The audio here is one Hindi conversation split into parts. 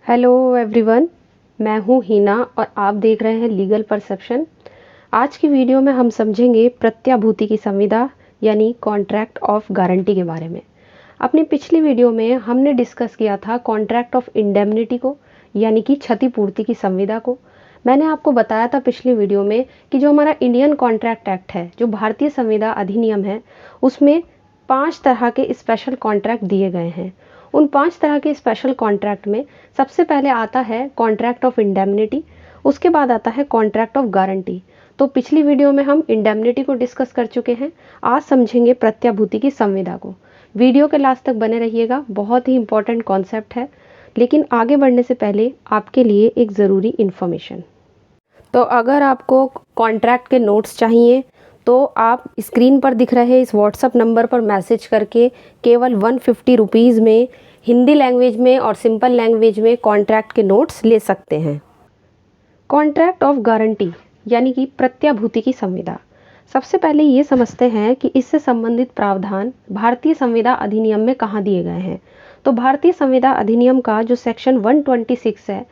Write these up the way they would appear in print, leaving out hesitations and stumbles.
हेलो एवरीवन, मैं हूँ हीना और आप देख रहे हैं लीगल परसेप्शन। आज की वीडियो में हम समझेंगे प्रत्याभूति की संविदा यानी कॉन्ट्रैक्ट ऑफ गारंटी के बारे में। अपनी पिछली वीडियो में हमने डिस्कस किया था कॉन्ट्रैक्ट ऑफ इंडेमनिटी को यानी कि क्षतिपूर्ति की संविदा को। मैंने आपको बताया था पिछली वीडियो में कि जो हमारा इंडियन कॉन्ट्रैक्ट एक्ट है, जो भारतीय संविदा अधिनियम है, उसमें 5 तरह के स्पेशल कॉन्ट्रैक्ट दिए गए हैं। उन 5 तरह के स्पेशल कॉन्ट्रैक्ट में सबसे पहले आता है कॉन्ट्रैक्ट ऑफ इंडेमनिटी, उसके बाद आता है कॉन्ट्रैक्ट ऑफ गारंटी। तो पिछली वीडियो में हम इंडेमनिटी को डिस्कस कर चुके हैं, आज समझेंगे प्रत्याभूति की संविदा को। वीडियो के लास्ट तक बने रहिएगा, बहुत ही इंपॉर्टेंट कॉन्सेप्ट है। लेकिन आगे बढ़ने से पहले आपके लिए एक ज़रूरी इन्फॉर्मेशन। तो अगर आपको कॉन्ट्रैक्ट के नोट्स चाहिए तो आप स्क्रीन पर दिख रहे इस व्हाट्सएप नंबर पर मैसेज करके केवल 150 रुपीज़ में हिंदी लैंग्वेज में और सिंपल लैंग्वेज में कॉन्ट्रैक्ट के नोट्स ले सकते हैं। कॉन्ट्रैक्ट ऑफ गारंटी यानी कि प्रत्याभूति की संविदा। सबसे पहले ये समझते हैं कि इससे संबंधित प्रावधान भारतीय संविदा अधिनियम में कहाँ दिए गए हैं। तो भारतीय संविदा अधिनियम का जो सेक्शन 126 है,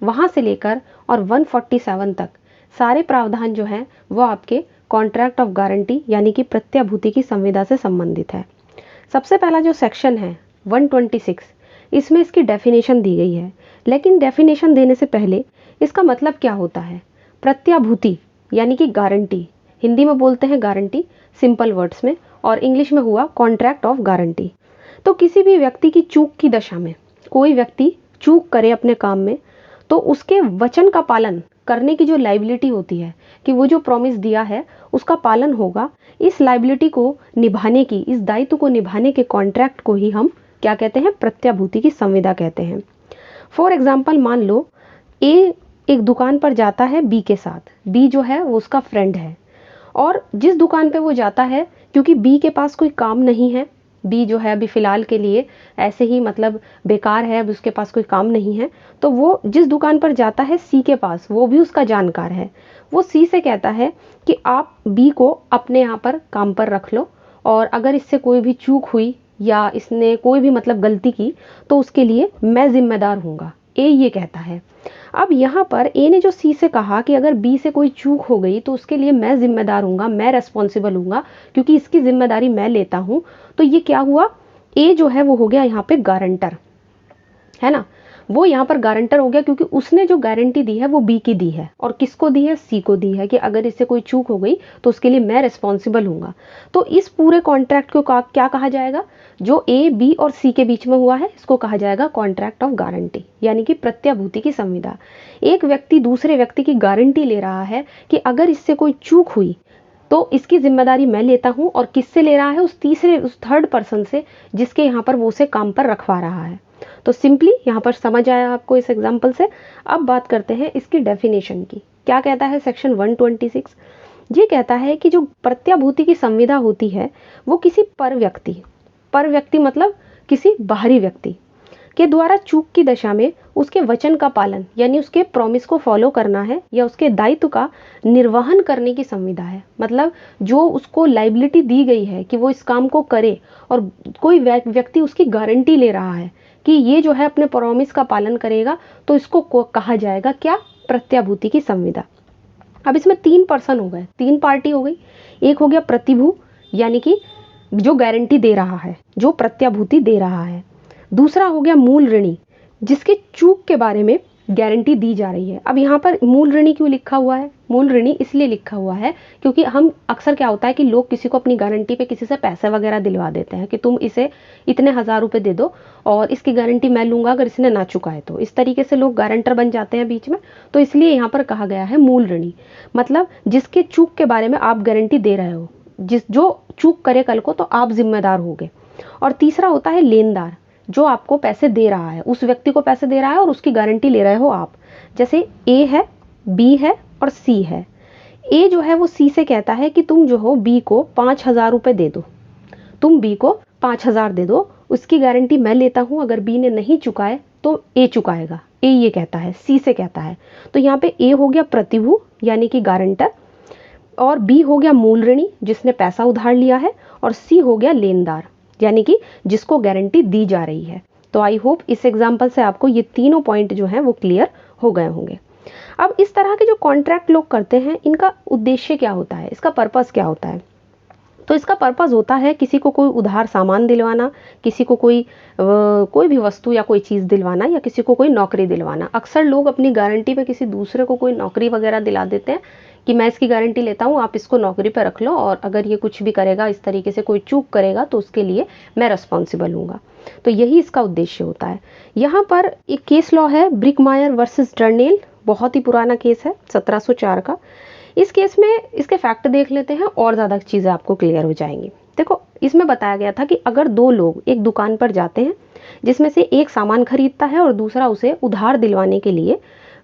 वहाँ से लेकर और 147 तक सारे प्रावधान जो हैं वो आपके कॉन्ट्रैक्ट ऑफ गारंटी यानी कि प्रत्याभूति की संविदा से संबंधित है। सबसे पहला जो सेक्शन है 126, इसमें इसकी डेफिनेशन दी गई है। लेकिन डेफिनेशन देने से पहले इसका मतलब क्या होता है। प्रत्याभूति यानी कि गारंटी, हिंदी में बोलते हैं गारंटी सिंपल वर्ड्स में, और इंग्लिश में हुआ कॉन्ट्रैक्ट ऑफ गारंटी। तो किसी भी व्यक्ति की चूक की दशा में कोई व्यक्ति चूक करे अपने काम में, तो उसके वचन का पालन करने की जो लाइबिलिटी होती है कि वो जो प्रॉमिस दिया है उसका पालन होगा, इस लाइबिलिटी को निभाने की, इस दायित्व को निभाने के कॉन्ट्रैक्ट को ही हम क्या कहते हैं, प्रत्याभूति की संविदा कहते हैं। फॉर एग्जाम्पल, मान लो ए एक दुकान पर जाता है बी के साथ। बी जो है वो उसका फ्रेंड है, और जिस दुकान पे वो जाता है, क्योंकि बी के पास कोई काम नहीं है, बी जो है अभी फ़िलहाल के लिए ऐसे ही मतलब बेकार है, अभी उसके पास कोई काम नहीं है, तो वो जिस दुकान पर जाता है सी के पास, वो भी उसका जानकार है। वो सी से कहता है कि आप बी को अपने यहाँ पर काम पर रख लो, और अगर इससे कोई भी चूक हुई या इसने कोई भी मतलब गलती की तो उसके लिए मैं जिम्मेदार हूँगा, ए ये कहता है। अब यहाँ पर ए ने जो सी से कहा कि अगर बी से कोई चूक हो गई तो उसके लिए मैं जिम्मेदार हूँगा, मैं रेस्पॉन्सिबल हूँगा, क्योंकि इसकी जिम्मेदारी मैं लेता हूँ। तो ये क्या हुआ, ए जो है वो हो गया यहाँ पे गारंटर, है ना। वो यहाँ पर गारंटर हो गया क्योंकि उसने जो गारंटी दी है वो बी की दी है, और किसको दी है, सी को दी है, कि अगर इससे कोई चूक हो गई तो उसके लिए मैं रिस्पॉन्सिबल हूँगा। तो इस पूरे कॉन्ट्रैक्ट को क्या कहा जाएगा, जो ए बी और सी के बीच में हुआ है, इसको कहा जाएगा कॉन्ट्रैक्ट ऑफ गारंटी यानी कि प्रत्याभूति की संविदा। एक व्यक्ति दूसरे व्यक्ति की गारंटी ले रहा है कि अगर इससे कोई चूक हुई तो इसकी जिम्मेदारी मैं लेता हूँ, और किससे ले रहा है, उस थर्ड पर्सन से, जिसके यहाँ पर वो उसे काम पर रखवा रहा है। तो सिंपली यहाँ पर समझ आया आपको इस एग्जाम्पल से। अब बात करते हैं इसकी डेफिनेशन की। क्या कहता है सेक्शन 126, ये कहता है कि जो प्रत्याभूति की संविदा होती है वो किसी पर व्यक्ति मतलब किसी बाहरी व्यक्ति के द्वारा चूक की दशा में उसके वचन का पालन यानी उसके प्रॉमिस को फॉलो करना है, या उसके दायित्व का निर्वहन करने की संविदा है। मतलब जो उसको लाइबिलिटी दी गई है कि वो इस काम को करे, और कोई व्यक्ति उसकी गारंटी ले रहा है कि ये जो है अपने प्रॉमिस का पालन करेगा, तो इसको कहा जाएगा क्या, प्रत्याभूति की संविदा। अब इसमें 3 पर्सन हो गए, 3 पार्टी हो गई। एक हो गया प्रतिभू यानी कि जो गारंटी दे रहा है, जो प्रत्याभूति दे रहा है। दूसरा हो गया मूल ऋणी, जिसके चूक के बारे में गारंटी दी जा रही है। अब यहाँ पर मूल ऋणी क्यों लिखा हुआ है, मूल ऋणी इसलिए लिखा हुआ है क्योंकि हम अक्सर क्या होता है कि लोग किसी को अपनी गारंटी पे किसी से पैसे वगैरह दिलवा देते हैं कि तुम इसे इतने 1000 रुपये दे दो और इसकी गारंटी मैं लूँगा अगर इसने ना चुकाए तो। इस तरीके से लोग गारंटर बन जाते हैं बीच में। तो इसलिए यहाँ पर कहा गया है मूल ऋणी, मतलब जिसके चूक के बारे में आप गारंटी दे रहे हो, जो चूक करे कल को तो आप जिम्मेदार होगे। और तीसरा होता है लेनदार, जो आपको पैसे दे रहा है, उस व्यक्ति को पैसे दे रहा है और उसकी गारंटी ले रहे हो आप। जैसे ए है, बी है और सी है। ए जो है वो सी से कहता है कि तुम जो हो बी को 5000 रुपये दे दो, तुम बी को 5000 दे दो, उसकी गारंटी मैं लेता हूँ, अगर बी ने नहीं चुकाए तो ए चुकाएगा। ए ये कहता है, सी से कहता है। तो यहाँ पे ए हो गया प्रतिभू यानी कि गारंटर, और बी हो गया मूल ऋणी जिसने पैसा उधार लिया है, और सी हो गया लेनदार यानी कि जिसको गारंटी दी जा रही है। तो आई होप इस एग्जाम्पल से आपको ये तीनों पॉइंट जो हैं वो क्लियर हो गए होंगे। अब इस तरह के जो कॉन्ट्रैक्ट लोग करते हैं, इनका उद्देश्य क्या होता है, इसका पर्पस क्या होता है? तो इसका पर्पस होता है किसी को कोई उधार सामान दिलवाना, किसी को कोई भी वस्तु या कोई चीज़ दिलवाना, या किसी को कोई नौकरी दिलवाना। अक्सर लोग अपनी गारंटी पे किसी दूसरे को कोई नौकरी वगैरह दिला देते हैं कि मैं इसकी गारंटी लेता हूँ, आप इसको नौकरी पे रख लो, और अगर ये कुछ भी करेगा, इस तरीके से कोई चूक करेगा, तो उसके लिए मैं रिस्पॉन्सिबल हूँगा। तो यही इसका उद्देश्य होता है। यहाँ पर एक केस लॉ है, ब्रिकमायर वर्सेस टर्नेल, बहुत ही पुराना केस है, 1704 का। इस केस में इसके फैक्ट देख लेते हैं और ज़्यादा चीज़ें आपको क्लियर हो जाएंगी। देखो, इसमें बताया गया था कि अगर दो लोग एक दुकान पर जाते हैं, जिसमें से एक सामान खरीदता है और दूसरा उसे उधार दिलवाने के लिए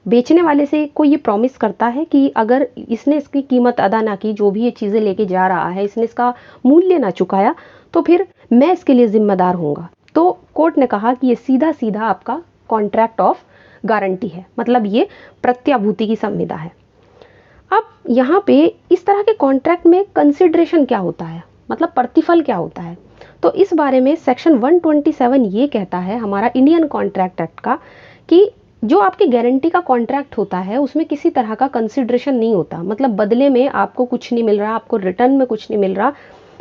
बेचने वाले से को ये प्रॉमिस करता है कि अगर इसने इसकी कीमत अदा ना की, जो भी ये चीज़ें लेके जा रहा है, इसने इसका मूल्य ना चुकाया, तो फिर मैं इसके लिए जिम्मेदार हूँगा। तो कोर्ट ने कहा कि ये सीधा सीधा आपका कॉन्ट्रैक्ट ऑफ गारंटी है, मतलब ये प्रत्याभूति की संविदा है। अब यहाँ पे इस तरह के कॉन्ट्रैक्ट में कंसिडरेशन क्या होता है, मतलब प्रतिफल क्या होता है? तो इस बारे में सेक्शन 127 ये कहता है, हमारा इंडियन कॉन्ट्रैक्ट एक्ट का, कि जो आपकी गारंटी का कॉन्ट्रैक्ट होता है उसमें किसी तरह का कंसिडरेशन नहीं होता, मतलब बदले में आपको कुछ नहीं मिल रहा, आपको रिटर्न में कुछ नहीं मिल रहा।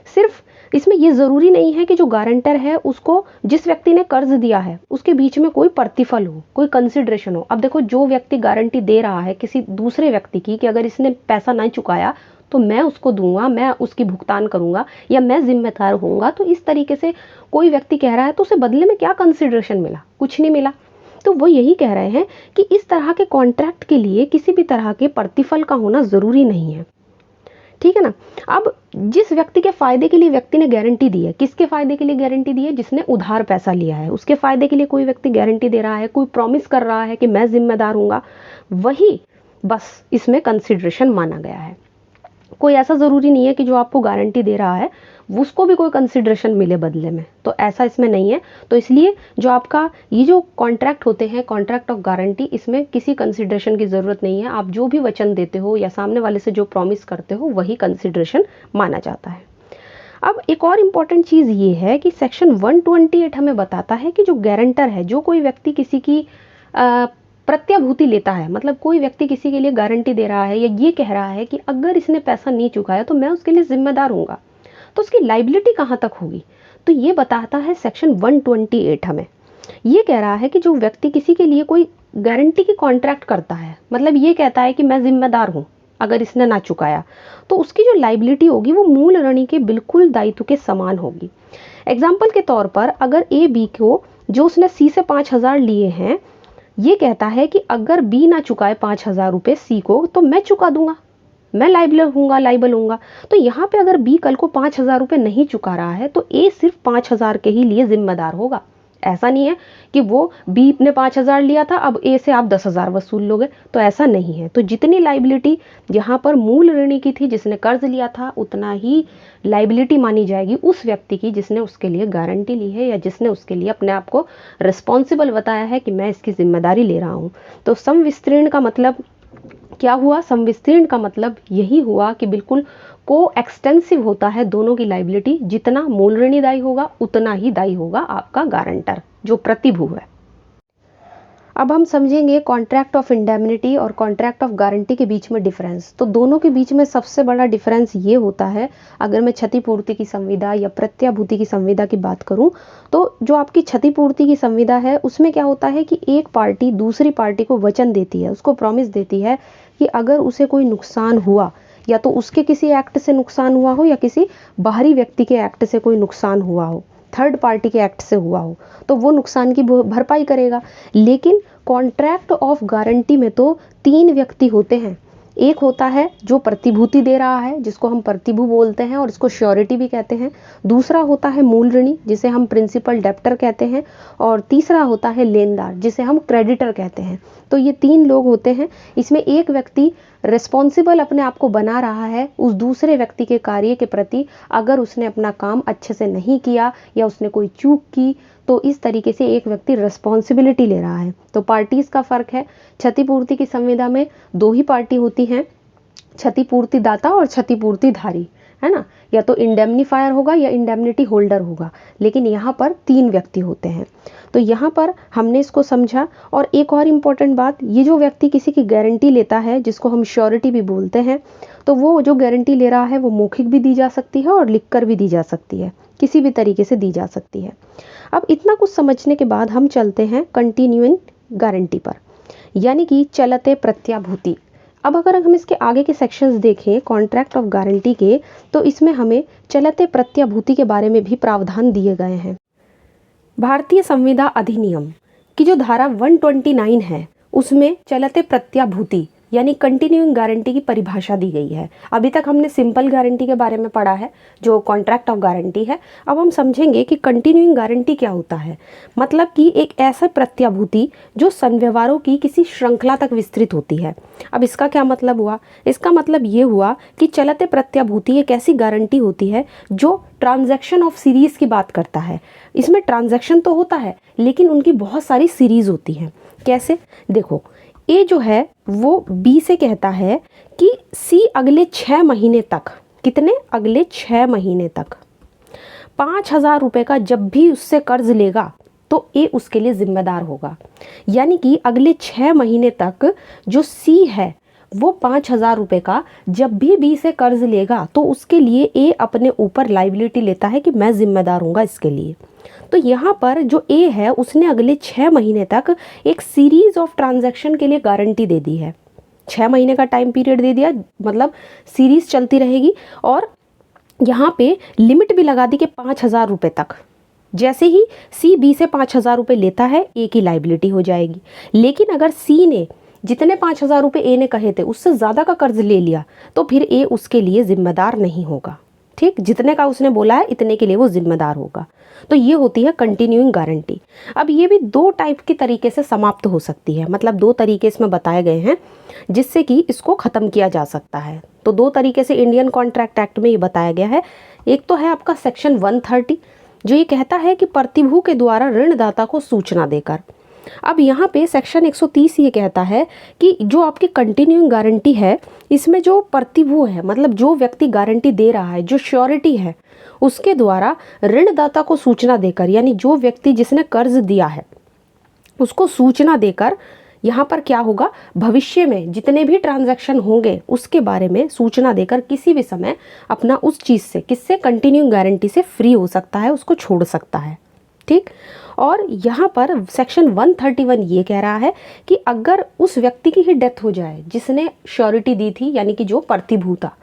सिर्फ इसमें ये ज़रूरी नहीं है कि जो गारंटर है उसको, जिस व्यक्ति ने कर्ज दिया है, उसके बीच में कोई प्रतिफल हो, कोई कंसिडरेशन हो। अब देखो, जो व्यक्ति गारंटी दे रहा है किसी दूसरे व्यक्ति की कि अगर इसने पैसा नहीं चुकाया तो मैं उसको दूंगा, मैं उसकी भुगतान करूंगा, या मैं जिम्मेदार होऊंगा, तो इस तरीके से कोई व्यक्ति कह रहा है, तो उसे बदले में क्या कंसिडरेशन मिला? कुछ नहीं मिला। तो वो यही कह रहे हैं कि इस तरह के कॉन्ट्रैक्ट के लिए किसी भी तरह के प्रतिफल का होना ज़रूरी नहीं है, ठीक है ना। अब जिस व्यक्ति के फायदे के लिए व्यक्ति ने गारंटी दी है, किसके फायदे के लिए गारंटी दी है? जिसने उधार पैसा लिया है, उसके फायदे के लिए कोई व्यक्ति गारंटी दे रहा है, कोई प्रॉमिस कर रहा है कि मैं जिम्मेदार हूँगा, वही बस इसमें कंसिडरेशन माना गया है। कोई ऐसा ज़रूरी नहीं है कि जो आपको गारंटी दे रहा है उसको भी कोई कंसिडरेशन मिले बदले में, तो ऐसा इसमें नहीं है। तो इसलिए जो आपका ये जो कॉन्ट्रैक्ट होते हैं, कॉन्ट्रैक्ट ऑफ गारंटी, इसमें किसी कंसिडरेशन की ज़रूरत नहीं है। आप जो भी वचन देते हो या सामने वाले से जो प्रॉमिस करते हो, वही कंसिडरेशन माना जाता है। अब एक और इम्पॉर्टेंट चीज़ ये है कि सेक्शन 128 हमें बताता है कि जो गारंटर है, जो कोई व्यक्ति किसी की प्रत्याभूति लेता है, मतलब कोई व्यक्ति किसी के लिए गारंटी दे रहा है या ये कह रहा है कि अगर इसने पैसा नहीं चुकाया तो मैं उसके लिए जिम्मेदार हूँगा, तो उसकी लाइबिलिटी कहाँ तक होगी? तो ये बताता है सेक्शन 128 हमें। ये कह रहा है कि जो व्यक्ति किसी के लिए कोई गारंटी की कॉन्ट्रैक्ट करता है, मतलब ये कहता है कि मैं जिम्मेदार हूँ अगर इसने ना चुकाया, तो उसकी जो लाइबिलिटी होगी वो मूल ऋणी के बिल्कुल दायित्व के समान होगी। एग्जाम्पल के तौर पर, अगर ए बी को, जो उसने सी से 5,000 लिए हैं, ये कहता है कि अगर बी ना चुकाए 5,000 रुपये सी को, तो मैं चुका दूंगा, मैं लाइबल होऊंगा। तो यहाँ पे अगर बी कल को 5,000 रुपये नहीं चुका रहा है तो ए सिर्फ 5,000 के ही लिए जिम्मेदार होगा। ऐसा नहीं है कि वो बी ने 5,000 लिया था, अब ए से आप 10,000 वसूल लोगे, तो ऐसा नहीं है। तो जितनी लाइबिलिटी यहाँ पर मूल ऋणी की थी, जिसने कर्ज लिया था, उतना ही लाइबिलिटी मानी जाएगी उस व्यक्ति की जिसने उसके लिए गारंटी ली है, या जिसने उसके लिए अपने आप को रिस्पॉन्सिबल बताया है कि मैं इसकी जिम्मेदारी ले रहा हूँ। तो समविस्तीर्ण का मतलब क्या हुआ? समविस्तीर्ण का मतलब यही हुआ कि बिल्कुल को एक्सटेंसिव होता है दोनों की लाइबिलिटी। जितना मूल ऋणी दायी होगा उतना ही दायी होगा आपका गारंटर, जो प्रतिभू है। अब हम समझेंगे कॉन्ट्रैक्ट ऑफ इंडेमनिटी और कॉन्ट्रैक्ट ऑफ गारंटी के बीच में डिफरेंस। तो दोनों के बीच में सबसे बड़ा डिफरेंस ये होता है, अगर मैं क्षतिपूर्ति की संविदा या प्रत्याभूति की संविदा की बात करूं, तो जो आपकी क्षतिपूर्ति की संविदा है उसमें क्या होता है कि एक पार्टी दूसरी पार्टी को वचन देती है, उसको प्रॉमिस देती है कि अगर उसे कोई नुकसान हुआ, या तो उसके किसी एक्ट से नुकसान हुआ हो या किसी बाहरी व्यक्ति के एक्ट से कोई नुकसान हुआ हो, थर्ड पार्टी के एक्ट से हुआ हो, तो वो नुकसान की भरपाई करेगा। लेकिन कॉन्ट्रैक्ट ऑफ गारंटी में तो 3 व्यक्ति होते हैं। एक होता है जो प्रतिभूति दे रहा है, जिसको हम प्रतिभू बोलते हैं और इसको श्योरिटी भी कहते हैं। दूसरा होता है मूल ऋणी, जिसे हम प्रिंसिपल डेप्टर कहते हैं। और तीसरा होता है लेनदार, जिसे हम क्रेडिटर कहते हैं। तो ये 3 लोग होते हैं। इसमें एक व्यक्ति रिस्पॉन्सिबल अपने आप को बना रहा है उस दूसरे व्यक्ति के कार्य के प्रति, अगर उसने अपना काम अच्छे से नहीं किया या उसने कोई चूक की, तो इस तरीके से एक व्यक्ति रिस्पॉन्सिबिलिटी ले रहा है। तो पार्टीज का फर्क है। क्षतिपूर्ति की संविदा में 2 ही पार्टी होती हैं, क्षतिपूर्ति दाता और क्षतिपूर्तिधारी। है ना, या तो इंडेमनीफायर होगा या इंडेमनिटी होल्डर होगा, लेकिन यहाँ पर 3 व्यक्ति होते हैं। तो यहाँ पर हमने इसको समझा। और एक और इम्पॉर्टेंट बात, ये जो व्यक्ति किसी की गारंटी लेता है, जिसको हम श्योरिटी भी बोलते हैं, तो वो जो गारंटी ले रहा है वो मौखिक भी दी जा सकती है और लिखकर भी दी जा सकती है, किसी भी तरीके से दी जा सकती है। अब इतना कुछ समझने के बाद हम चलते हैं कंटिन्यूइंग गारंटी पर, यानी कि चलते प्रत्याभूति। अब अगर हम इसके आगे के सेक्शंस देखें कॉन्ट्रैक्ट ऑफ गारंटी के, तो इसमें हमें चलते प्रत्याभूति के बारे में भी प्रावधान दिए गए हैं। भारतीय संविदा अधिनियम की जो धारा 129 है, उसमें चलते प्रत्याभूति यानी कंटिन्यूइंग गारंटी की परिभाषा दी गई है। अभी तक हमने सिंपल गारंटी के बारे में पढ़ा है, जो कॉन्ट्रैक्ट ऑफ गारंटी है। अब हम समझेंगे कि कंटिन्यूइंग गारंटी क्या होता है। मतलब कि एक ऐसा प्रत्याभूति जो संव्यवहारों की किसी श्रृंखला तक विस्तृत होती है। अब इसका क्या मतलब हुआ? इसका मतलब ये हुआ कि चलते प्रत्याभूति एक ऐसी गारंटी होती है जो ट्रांजैक्शन ऑफ सीरीज की बात करता है। इसमें ट्रांजैक्शन तो होता है, लेकिन उनकी बहुत सारी सीरीज होती हैं। कैसे? देखो, ए जो है वो बी से कहता है कि सी अगले 6 महीने तक, कितने? अगले 6 महीने तक 5,000 रुपये का जब भी उससे कर्ज लेगा तो ए उसके लिए जिम्मेदार होगा। यानी कि अगले 6 महीने तक जो सी है वो 5,000 रुपये का जब भी बी से कर्ज लेगा तो उसके लिए ए अपने ऊपर लाइबिलिटी लेता है कि मैं जिम्मेदार हूँगा इसके लिए। तो यहाँ पर जो ए है उसने अगले 6 महीने तक एक सीरीज ऑफ ट्रांजैक्शन के लिए गारंटी दे दी है। 6 महीने का टाइम पीरियड दे दिया, मतलब सीरीज चलती रहेगी। और यहाँ पे लिमिट भी लगा दी कि 5,000 रुपये तक। जैसे ही सी बी से 5,000 रुपये लेता है, ए की लाइबिलिटी हो जाएगी। लेकिन अगर सी ने जितने 5,000 रुपये ए ने कहे थे उससे ज़्यादा का कर्ज ले लिया तो फिर ए उसके लिए जिम्मेदार नहीं होगा। ठीक, जितने का उसने बोला है इतने के लिए वो जिम्मेदार होगा। तो ये होती है कंटिन्यूइंग गारंटी। अब ये भी 2 टाइप के तरीके से समाप्त हो सकती है, मतलब 2 तरीके इसमें बताए गए हैं जिससे कि इसको ख़त्म किया जा सकता है। तो 2 तरीके से इंडियन कॉन्ट्रैक्ट एक्ट में ये बताया गया है। एक तो है आपका सेक्शन 130, जो ये कहता है कि प्रतिभू के द्वारा ऋणदाता को सूचना देकर। अब यहाँ पे सेक्शन 130 ये कहता है कि जो आपकी कंटिन्यूइंग गारंटी है, इसमें जो प्रतिभू है, मतलब जो व्यक्ति गारंटी दे रहा है, जो श्योरिटी है, उसके द्वारा ऋणदाता को सूचना देकर, यानी जो व्यक्ति जिसने कर्ज दिया है उसको सूचना देकर, यहाँ पर क्या होगा, भविष्य में जितने भी ट्रांजैक्शन होंगे उसके बारे में सूचना देकर किसी भी समय अपना उस चीज़ से, किससे, कंटिन्यूइंग गारंटी से फ्री हो सकता है, उसको छोड़ सकता है। ठीक। और यहाँ पर सेक्शन 131 ये कह रहा है कि अगर उस व्यक्ति की ही डेथ हो जाए जिसने श्योरिटी दी थी, यानी कि जो प्रतिभू था,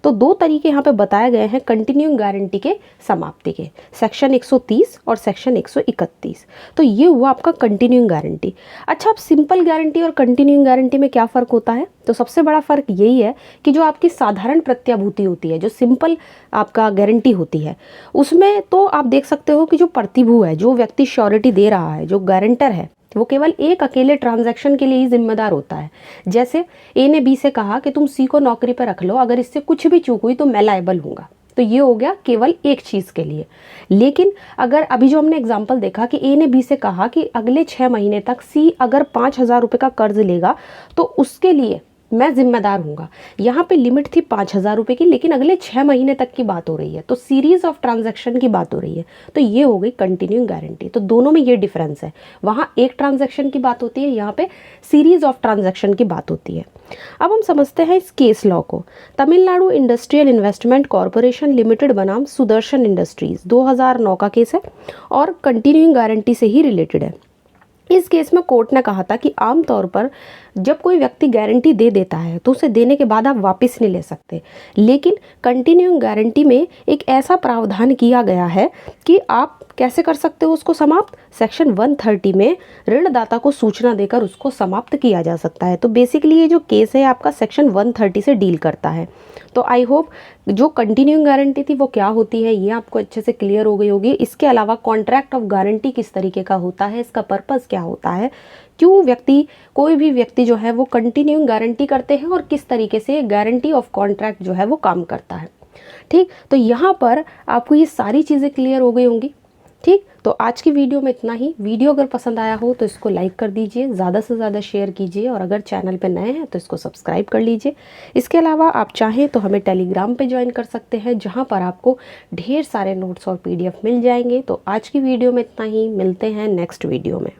तो 2 तरीके यहाँ पे बताए गए हैं कंटिन्यूइंग गारंटी के समाप्ति के, सेक्शन 130 और सेक्शन 131। तो ये हुआ आपका कंटिन्यूइंग गारंटी। अच्छा, अब सिंपल गारंटी और कंटिन्यूइंग गारंटी में क्या फ़र्क होता है? तो सबसे बड़ा फ़र्क यही है कि जो आपकी साधारण प्रत्याभूति होती है, जो सिंपल आपका गारंटी होती है, उसमें तो आप देख सकते हो कि जो प्रतिभू है, जो व्यक्ति श्योरिटी दे रहा है, जो गारंटर है, वो केवल एक अकेले ट्रांजैक्शन के लिए ही जिम्मेदार होता है। जैसे ए ने बी से कहा कि तुम सी को नौकरी पर रख लो, अगर इससे कुछ भी चूक हुई तो मैं लायबल हूँगा, तो ये हो गया केवल एक चीज़ के लिए। लेकिन अगर अभी जो हमने एग्जांपल देखा कि ए ने बी से कहा कि अगले 6 महीने तक सी अगर 5,000 रुपये का कर्ज लेगा तो उसके लिए मैं जिम्मेदार हूँगा, यहाँ पे लिमिट थी 5,000 रुपये की, लेकिन अगले 6 महीने तक की बात हो रही है, तो सीरीज ऑफ ट्रांजैक्शन की बात हो रही है, तो ये हो गई कंटिन्यूइंग गारंटी। तो दोनों में ये डिफरेंस है, वहाँ एक ट्रांजैक्शन की बात होती है, यहाँ पे सीरीज ऑफ ट्रांजैक्शन की बात होती है। अब हम समझते हैं इस केस लॉ को। Tamil Nadu industrial investment corporation limited बनाम सुदर्शन इंडस्ट्रीज 2009 का केस है और कंटिन्यूइंग गारंटी से ही रिलेटेड है। इस केस में कोर्ट ने कहा था कि आमतौर पर जब कोई व्यक्ति गारंटी दे देता है तो उसे देने के बाद आप वापस नहीं ले सकते, लेकिन कंटिन्यूइंग गारंटी में एक ऐसा प्रावधान किया गया है कि आप कैसे कर सकते हो उसको समाप्त। सेक्शन 130 में ऋणदाता को सूचना देकर उसको समाप्त किया जा सकता है। तो बेसिकली ये जो केस है आपका सेक्शन 130 से डील करता है। तो आई होप जो कंटिन्यूइंग गारंटी थी वो क्या होती है ये आपको अच्छे से क्लियर हो गई होगी। इसके अलावा कॉन्ट्रैक्ट ऑफ गारंटी किस तरीके का होता है, इसका पर्पस क्या होता है, क्यों व्यक्ति, कोई भी व्यक्ति जो है वो कंटिन्यूइंग गारंटी करते हैं और किस तरीके से गारंटी ऑफ कॉन्ट्रैक्ट जो है वो काम करता है। ठीक, तो यहाँ पर आपको ये सारी चीज़ें क्लियर हो गई होंगी। ठीक, तो आज की वीडियो में इतना ही। वीडियो अगर पसंद आया हो तो इसको लाइक कर दीजिए, ज़्यादा से ज़्यादा शेयर कीजिए, और अगर चैनल पे नए हैं तो इसको सब्सक्राइब कर लीजिए। इसके अलावा आप चाहें तो हमें टेलीग्राम पे ज्वाइन कर सकते हैं, जहां पर आपको ढेर सारे नोट्स और PDF मिल जाएंगे। तो आज की वीडियो में इतना ही, मिलते हैं नेक्स्ट वीडियो में।